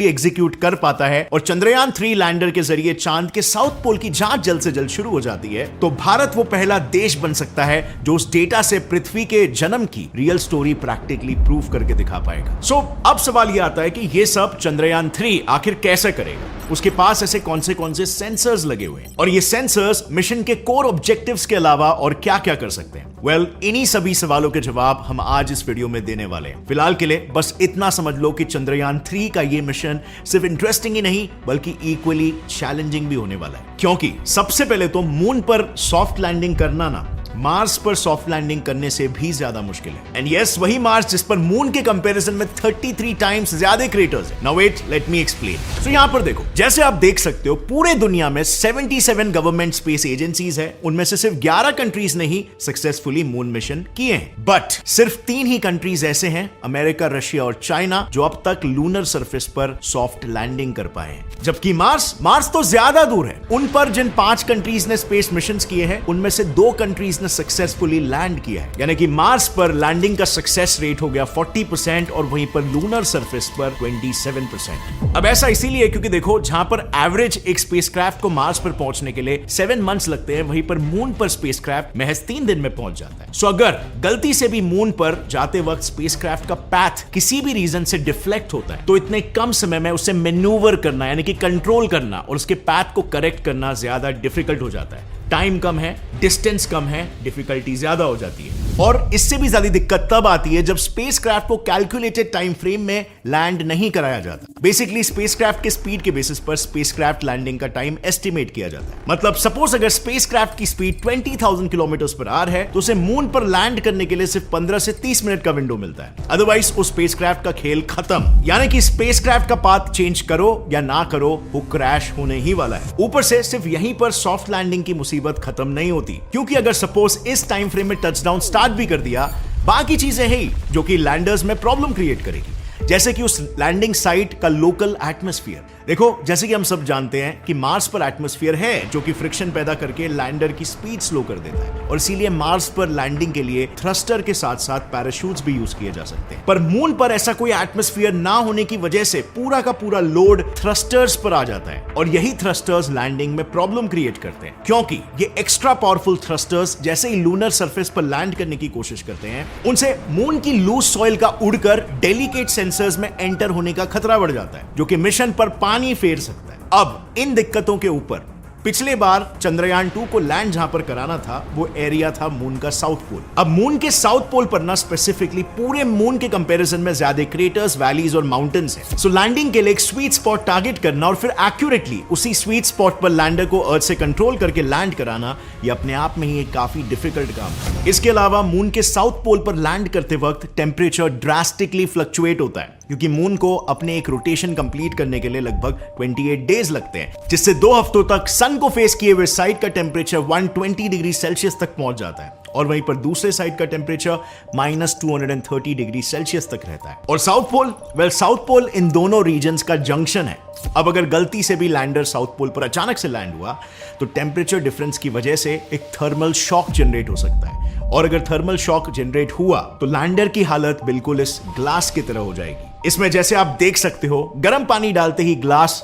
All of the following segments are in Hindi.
भी एग्जीक्यूट कर पाता है और चंद्रयान 3 लैंडर के जरिए चांद के साउथ पोल की जांच जल्द से जल्द शुरू हो जाती है, तो भारत वो पहला देश बन सकता है जो उस डेटा से पृथ्वी के जन्म की रियल स्टोरी प्रैक्टिकली प्रूव करके दिखा पाएगा। सो अब सवाल यह आता है कि ये सब चंद्रयान 3 आखिर कैसे करेगा, उसके पास ऐसे कौन से सेंसर्स लगे हुए हैं और ये सेंसर्स मिशन के कोर ऑब्जेक्टिव्स के अलावा और क्या क्या कर सकते हैं। वेल, इन्हीं सभी सवालों के जवाब हम आज इस वीडियो में देने वाले हैं। फिलहाल के लिए बस इतना समझ लो कि चंद्रयान 3 का ये मिशन सिर्फ इंटरेस्टिंग ही नहीं बल्कि इक्वली चैलेंजिंग भी होने वाला है, क्योंकि सबसे पहले तो मून पर सॉफ्ट लैंडिंग करना ना मार्स पर सॉफ्ट लैंडिंग करने से भी ज्यादा मुश्किल है। एंड यस, वही मार्स जिस पर मून के कंपैरिजन में 33 टाइम्स ज्यादा क्रेटर्स है। Now wait, let me explain. तो यहां पर देखो, जैसे आप देख सकते हो पूरे दुनिया में 77 गवर्नमेंट स्पेस एजेंसीज है, उनमें से सिर्फ 11 कंट्रीज ने ही सक्सेसफुली मून मिशन किए हैं। बट सिर्फ 3 ही कंट्रीज ऐसे हैं, अमेरिका, रशिया और चाइना, जो अब तक लूनर सरफेस पर सॉफ्ट लैंडिंग कर पाए हैं। जबकि मार्स तो ज्यादा दूर है। उन पर जिन 5 कंट्रीज ने स्पेस मिशन किए हैं, उनमें से 2 कंट्रीज ने सक्सेसफुली लैंड किया है, यानी कि मार्स पर लैंडिंग का सक्सेस रेट हो गया 40% और वहीं पर लूनर सरफेस पर 27%। अब ऐसा इसीलिए क्योंकि देखो, जहां पर एवरेज एक स्पेसक्राफ्ट को मार्स पर पहुंचने के लिए 7 मंथ्स लगते हैं, वहीं पर मून पर स्पेसक्राफ्ट महज 3 दिन में पहुंच जाता है। सो अगर गलती से भी मून पर जाते वक्त स्पेसक्राफ्ट का पैथ किसी भी रीजन से डिफ्लेक्ट होता है, तो इतने कम समय में उसे मैन्यूवर करना यानी कि कंट्रोल करना और उसके पैथ को करेक्ट करना ज्यादा डिफिकल्ट हो जाता है। टाइम कम है, डिस्टेंस कम है, डिफिकल्टी ज्यादा हो जाती है। और इससे भी ज्यादा दिक्कत तब आती है जब स्पेसक्राफ्ट को कैलकुलेटेड टाइम फ्रेम में लैंड नहीं कराया जाता। बेसिकली स्पेसक्राफ्ट के स्पीड के बेसिस पर स्पेसक्राफ्ट लैंडिंग का टाइम एस्टिमेट किया जाता है। मतलब सपोज अगर स्पेसक्राफ्ट की स्पीड 20,000 किलोमीटर पर आवर है, तो उसे मून पर लैंड करने के लिए सिर्फ 15 से 30 मिनट का विंडो मिलता है। अदरवाइज उस स्पेसक्राफ्ट का खेल खत्म, यानी कि स्पेसक्राफ्ट का पाथ चेंज करो या ना करो, वो क्रैश होने ही वाला है। ऊपर से सिर्फ यहीं पर सॉफ्ट लैंडिंग की मुसीबत खत्म नहीं होती, क्योंकि अगर सपोज इस टाइम फ्रेम में टचडाउन स्टार्ट भी कर दिया, बाकी चीजें हैं जो कि लैंडर्स में प्रॉब्लम क्रिएट करेगी, जैसे कि उस लैंडिंग साइट का लोकल एटमॉस्फेयर। देखो, जैसे कि हम सब जानते हैं कि मार्स पर एटमॉस्फेयर है जो कि फ्रिक्शन पैदा करके लैंडर की स्पीड स्लो कर देता है, और इसीलिए मार्स पर लैंडिंग के लिए थ्रस्टर के साथ साथ पैराशूट्स भी यूज किए जा सकते हैं। पर मून पर ऐसा कोई एटमॉस्फेयर ना होने की वजह से पूरा का पूरा लोड थ्रस्टर्स पर आ जाता है, और यही थ्रस्टर्स लैंडिंग में प्रॉब्लम क्रिएट करते हैं, क्योंकि ये एक्स्ट्रा पावरफुल थ्रस्टर्स जैसे ही लूनर सरफेस पर लैंड करने की कोशिश करते हैं, उनसे मून की लूज सॉइल का उड़कर डेलिकेट सेंसर्स में एंटर होने का खतरा बढ़ जाता है, जो कि मिशन पर पानी फेर सकता है। अब इन दिक्कतों के ऊपर पिछले बार चंद्रयान 2 को लैंड जहां पर कराना था, वो एरिया था मून का साउथ पोल। अब मून के साउथ पोल पर ना स्पेसिफिकली पूरे मून के कंपैरिजन में ज्यादा क्रेटर्स, वैलीज और माउंटेन्स हैं। सो लैंडिंग के लिए एक स्वीट स्पॉट टारगेट करना और फिर एक्यूरेटली उसी स्वीट स्पॉट पर लैंडर को अर्थ से कंट्रोल करके लैंड कराना, ये अपने आप में ही एक काफी डिफिकल्ट काम है। इसके अलावा मून के साउथ पोल पर लैंड करते वक्त टेम्परेचर ड्रास्टिकली फ्लक्चुएट होता है, क्योंकि मून को अपने एक रोटेशन कंप्लीट करने के लिए लगभग 28 डेज लगते हैं, जिससे 2 हफ्तों तक सन को फेस किए हुए साइड का टेम्परेचर 120 डिग्री सेल्सियस तक पहुंच जाता है, और वहीं पर दूसरे साइड का टेम्परेचर -230 डिग्री सेल्सियस तक रहता है। और south pole, well south pole इन दोनों रीजन्स का जंक्शन है। अब अगर गलती से भी लैंडर साउथ पोल पर अचानक से लैंड हुआ, तो टेम्परेचर डिफरेंस की वजह से एक थर्मल शॉक जनरेट हो सकता है, और अगर थर्मल शॉक जनरेट हुआ तो लैंडर की हालत बिल्कुल इस ग्लास की तरह हो जाएगी। इसमें जैसे आप देख सकते हो, गर्म पानी डालते ही ग्लास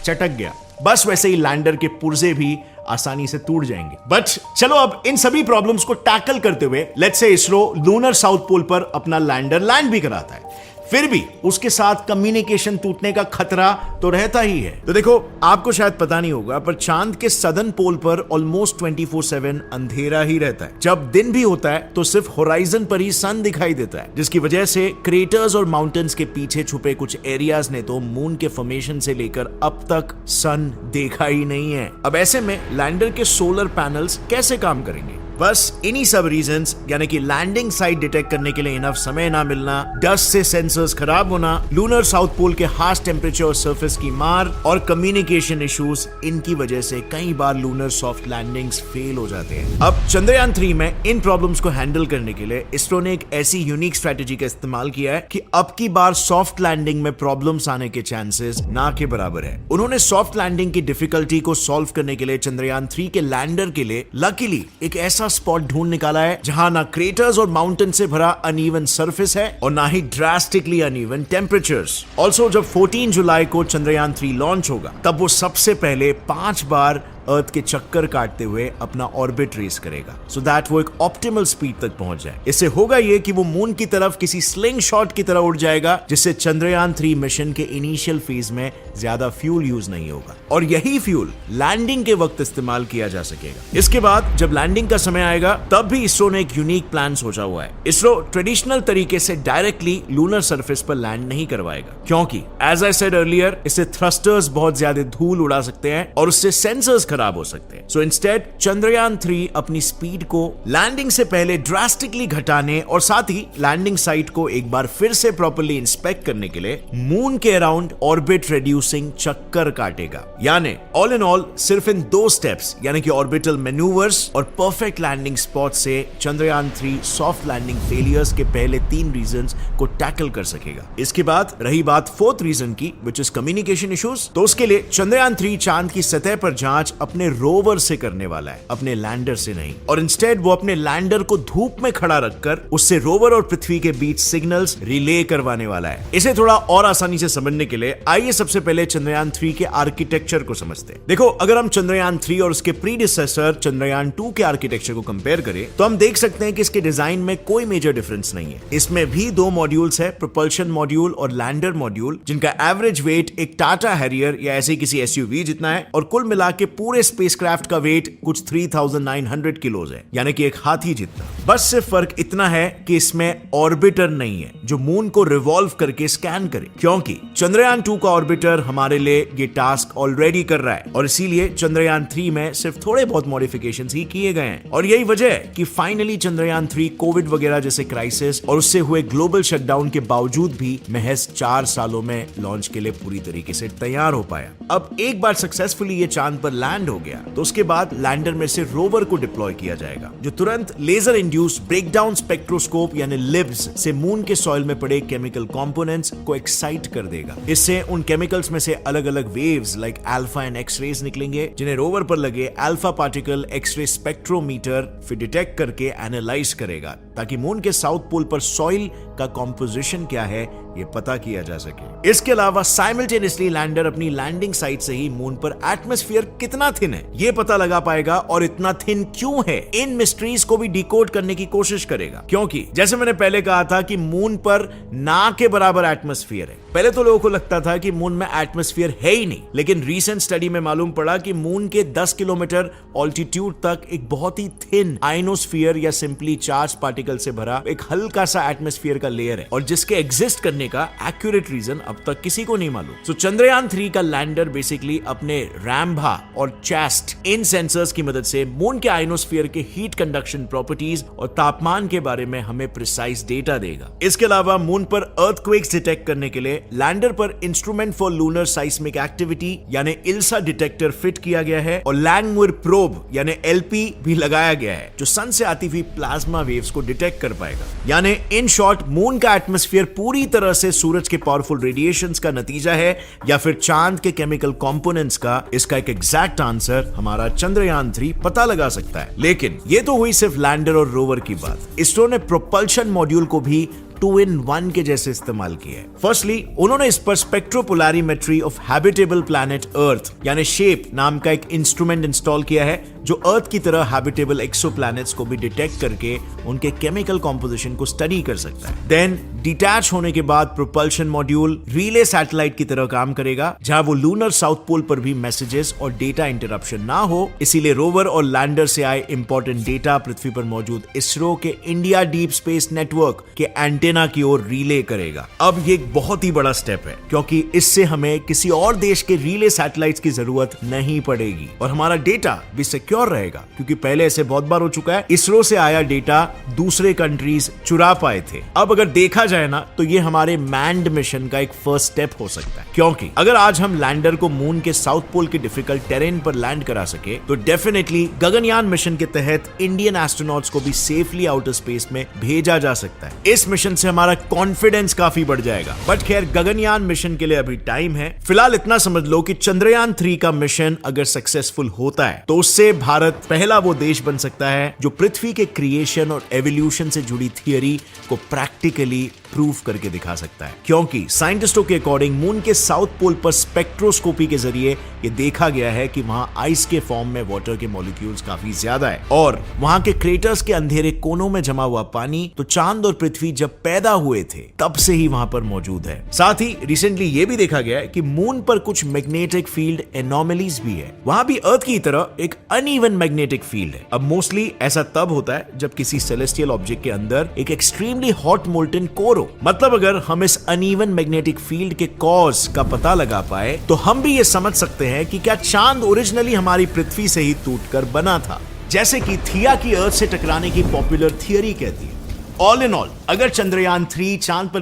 चटक गया, बस वैसे ही लैंडर के पुर्जे भी आसानी से टूट जाएंगे। बट चलो, अब इन सभी प्रॉब्लम्स को टैकल करते हुए let's say ISRO lunar south pole पर अपना लैंडर लैंड भी कराता है, फिर भी उसके साथ कम्युनिकेशन टूटने का खतरा तो रहता ही है। तो देखो, आपको शायद पता नहीं होगा, पर चांद के सदर्न पोल पर ऑलमोस्ट 24/7 अंधेरा ही रहता है। जब दिन भी होता है तो सिर्फ होराइजन पर ही सन दिखाई देता है, जिसकी वजह से क्रेटर्स और माउंटेन्स के पीछे छुपे कुछ एरियाज ने तो मून के फॉर्मेशन से लेकर अब तक सन देखा ही नहीं है। अब ऐसे में लैंडर के सोलर पैनल्स कैसे काम करेंगे? बस इन्हीं सब रीजंस, यानी कि लैंडिंग साइट डिटेक्ट करने के लिए इनफ समय ना मिलना, डस्ट से सेंसर्स खराब होना, लूनर साउथ पोल के हार्श टेम्परेचर और सरफेस की मार और कम्युनिकेशन इश्यूज, इनकी वजह से कई बार लूनर सॉफ्ट लैंडिंग्स फेल हो जाते हैं। अब चंद्रयान 3 में इन प्रॉब्लम्स को हैंडल करने के लिए इसरो ने एक ऐसी यूनिक स्ट्रेटेजी का इस्तेमाल किया है कि अब की बार सॉफ्ट लैंडिंग में प्रॉब्लम्स आने के चांसेस ना के बराबर है। उन्होंने सॉफ्ट लैंडिंग की डिफिकल्टी को सॉल्व करने के लिए चंद्रयान 3 के लैंडर के लिए लकीली एक ऐसा ऐसा स्पॉट ढूंढ निकाला है जहां ना क्रेटर्स और माउंटेन से भरा अनइवन सरफेस है और ना ही ड्रास्टिकली अनइवन टेम्परेचर्स। ऑल्सो जब 14 जुलाई को चंद्रयान 3 लॉन्च होगा तब वो सबसे पहले 5 बार अर्थ के चक्कर काटते हुए अपना ऑर्बिट रेस करेगा, सो दैट वो एक ऑप्टिमल स्पीड तक पहुंच जाए। इससे होगा ये कि वो मून की तरफ किसी स्लिंग शॉट की तरह उड़ जाएगा, जिससे चंद्रयान 3 मिशन के इनिशियल फेज में ज्यादा फ्यूल यूज नहीं होगा और यही फ्यूल लैंडिंग के वक्त इस्तेमाल किया जा सकेगा। इसके बाद जब लैंडिंग का समय आएगा तब भी इसरो ने एक यूनिक प्लान सोचा हुआ है। इसरो ट्रेडिशनल तरीके से डायरेक्टली लूनर सरफेस पर लैंड नहीं करवाएगा, क्योंकि एज आई सेड अर्लियर इससे थ्रस्टर्स बहुत ज्यादा धूल उड़ा सकते हैं और उससे सेंसर्स खराब हो सकते हैं। सो इंस्टेड चंद्रयान 3 अपनी स्पीड को लैंडिंग से पहले ड्रास्टिकली घटाने और साथ ही लैंडिंग साइट को एक बार फिर से प्रॉपर्ली इंस्पेक्ट करने के लिए मून के अराउंड ऑर्बिट रिड्यूसिंग चक्कर काटेगा। यानी ऑल इन ऑल सिर्फ इन 2 स्टेप्स यानी कि ऑर्बिटल मैन्यूवर्स और परफेक्ट लैंडिंग स्पॉट से चंद्रयान 3 सॉफ्ट लैंडिंग फेलियर्स के पहले 3 रीजंस को टैकल कर सकेगा। इसके बाद रही बात 4th रीजन की, विच इज कम्युनिकेशन इश्यूज, तो उसके लिए चंद्रयान 3 चांद की सतह पर जांच अपने रोवर से करने वाला है, अपने लैंडर से नहीं। और इंस्टेड वो अपने लैंडर को धूप में खड़ा रखकर उससे रोवर और पृथ्वी के बीच सिग्नल्स रिले करवाने वाला है। इसे थोड़ा और आसानी से समझने के लिए आइए सबसे पहले चंद्रयान 3 के आर्किटेक्चर को समझते हैं। देखो, अगर हम चंद्रयान 3 और उसके प्रीडिसेसर चंद्रयान 2 के आर्किटेक्चर को कंपेयर करें तो हम देख सकते हैं कि इसके डिजाइन में कोई मेजर डिफरेंस नहीं है। इसमें भी 2 मॉड्यूल्स है, प्रोपल्शन मॉड्यूल और लैंडर मॉड्यूल, जिनका एवरेज वेट एक टाटा हैरियर या ऐसे किसी एसयूवी जितना है और कुल मिला के पूरे स्पेसक्राफ्ट का वेट कुछ 3900 किलोज है, यानी कि एक हाथी जितना। बस सिर्फ फर्क इतना है कि इसमें ऑर्बिटर नहीं है जो मून को रिवॉल्व करके स्कैन करे, क्योंकि चंद्रयान 2 का ऑर्बिटर हमारे लिए ये टास्क ऑलरेडी कर रहा है और इसीलिए चंद्रयान 3 में सिर्फ थोड़े बहुत मॉडिफिकेशंस ही किए गए हैं। और यही वजह है कि फाइनली चंद्रयान 3 कोविड वगैरह जैसे क्राइसिस और उससे हुए ग्लोबल शटडाउन के बावजूद भी महज 4 सालों में लॉन्च के लिए पूरी तरीके से तैयार हो पाया। अब एक बार सक्सेसफुली ये चांद पर लैंड हो गया तो उसके बाद लैंडर में से रोवर को डिप्लॉय किया जाएगा, जो तुरंत लेजर इंड्यूस्ड ब्रेकडाउन स्पेक्ट्रोस्कोप यानी लिब्स से मून के सॉइल में पड़े केमिकल कंपोनेंट्स को एक्साइट कर देगा। इससे उन केमिकल्स में से अलग अलग waves like alpha and X rays निकलेंगे, जिन्हें रोवर पर लगे अल्फा पार्टिकल एक्स-रे स्पेक्ट्रोमीटर फिर डिटेक्ट करके एनालाइज करेगा, ताकि मून के साउथ पोल पर सॉइल का कॉम्पोजिशन क्या है ये पता किया जा सके। इसके अलावा साइमल्टेनियसली लैंडर अपनी लैंडिंग साइट से ही मून पर एटमॉस्फेयर कितना थिन है ये पता लगा पाएगा और इतना थिन क्यों है इन मिस्ट्रीज को भी डिकोड करने की कोशिश करेगा, क्योंकि जैसे मैंने पहले कहा था कि मून पर ना के बराबर एटमॉस्फेयर है। पहले तो लोगों को लगता था कि मून में एटमॉस्फेयर है ही नहीं, लेकिन रीसेंट स्टडी में मालूम पड़ा कि मून के 10 किलोमीटर ऑल्टीट्यूड तक एक बहुत ही थिन आयनोस्फीयर या सिंपली चार्ज पार्टिकल से भरा एक हल्का सा एटमॉस्फेयर का लेयर है और जिसके एग्जिस्ट करने का एक्यूरेट रीजन अब तक किसी को नहीं मालूम। सो चंद्रयान 3 का लैंडर बेसिकली अपने रैम्भा और चैस्ट इन सेंसर्स की मदद से मून के आयनोस्फीयर के हीट कंडक्शन प्रॉपर्टीज और तापमान के बारे में हमें प्रिसाइज डेटा देगा। इसके अलावा मून पर अर्थक्वेक्स डिटेक्ट करने के लिए लैंडर पर इंस्ट्रूमेंट फॉर लूनर साइस्मिक एक्टिविटी यानी इल्सा डिटेक्टर फिट किया गया है और लैंगमुइर प्रोब यानी एलपी भी लगाया गया है, जो सन से आती हुई प्लाज्मा वेव्स को डिटेक्ट कर पाएगा। यानी इन शॉर्ट मून का एटमॉस्फेयर पूरी तरह से सूरज के पावरफुल रेडिएशंस का नतीजा है या फिर चांद के केमिकल कंपोनेंट्स का। इसका एक एग्जैक्ट आंसर हमारा चंद्रयान 3 पता लगा सकता है। लेकिन ये तो हुई सिर्फ लैंडर और रोवर की बात। इसरो ने प्रोपल्शन मॉड्यूल को भी 2-in-1 के जैसे इस्तेमाल किया है। फर्स्टली उन्होंने इस पर स्पेक्ट्रोपोलैरिमेट्री ऑफ हैबिटेबल प्लैनेट अर्थ यानी शेप नाम का एक इंस्ट्रूमेंट इंस्टॉल किया है, जो अर्थ की तरह हैबिटेबल एक्सोप्लैनेट्स को भी डिटेक्ट करके उनके केमिकल कॉम्पोजिशन को स्टडी कर सकता है। देन डिटैच होने के बाद प्रोपल्शन मॉड्यूल रिले सैटेलाइट की तरह काम करेगा, जहां वो लूनर साउथ पोल पर भी मैसेजेस और डेटा इंटरप्शन ना हो, इसीलिए रोवर और लैंडर से आए इंपॉर्टेंट डेटा पृथ्वी पर मौजूद इसरो के इंडिया डीप स्पेस नेटवर्क के एंटेना की ओर रिले करेगा। अब ये एक बहुत ही बड़ा स्टेप है, क्योंकि इससे हमें किसी और देश के रिले सैटेलाइट्स की जरूरत नहीं पड़ेगी और हमारा डेटा भी सिक्योर रहेगा, क्योंकि पहले ऐसे बहुत बार हो चुका है, इसरो से आया डेटा दूसरे कंट्रीज चुरा पाए थे। अब अगर देखा जाए ना तो ये हमारे मैन्ड मिशन का एक फर्स्ट स्टेप हो सकता है, क्योंकि अगर आज हम लैंडर को मून के साउथ पोल के डिफिकल्ट टेरेन पर लैंड करा सके तो डेफिनेटली गगनयान मिशन के तहत इंडियन एस्ट्रोनॉट्स को भी सेफली आउटर स्पेस में भेजा जा सकता है। इस मिशन से हमारा कॉन्फिडेंस काफी बढ़ जाएगा। बट खैर, गगनयान मिशन के लिए अभी टाइम है। फिलहाल इतना समझ लो कि चंद्रयान 3 का मिशन अगर सक्सेसफुल होता है तो उससे भारत पहला वो देश बन सकता है जो पृथ्वी के क्रिएशन और एवोल्यूशन से जुड़ी थियरी को प्रैक्टिकली प्रूव करके दिखा सकता है, क्योंकि साइंटिस्टों के अकॉर्डिंग मून के साउथ पोल पर स्पेक्ट्रोस्कोपी के जरिए ये देखा गया है कि वहां आइस के फॉर्म में वाटर के मॉलिक्यूल्स काफी ज्यादा है और वहां के क्रेटर्स के अंधेरे कोनों में जमा हुआ पानी तो चांद और पृथ्वी जब पैदा हुए थे तब से ही वहां पर मौजूद है। साथ ही रिसेंटली ये भी देखा गया है कि मून पर कुछ मैग्नेटिक फील्ड एनोमलीज भी है, वहां भी अर्थ की तरह एक अनइवन मैग्नेटिक फील्ड है। अब मोस्टली ऐसा तब होता है जब किसी सेलेस्टियल ऑब्जेक्ट के अंदर एक एक्सट्रीमली हॉट मोल्टन कोर हो। मतलब अगर हम इस अनइवन मैग्नेटिक फील्ड के कॉज का पता लगा पाए तो हम भी ये समझ सकते हैं कि क्या चांद ओरिजिनली हमारी पृथ्वी से ही टूटकर बना था, जैसे कि थिया की अर्थ से टकराने की पॉपुलर थियरी कहती है। ऑल इन ऑल, अगर चंद्रयान 3 चांद पर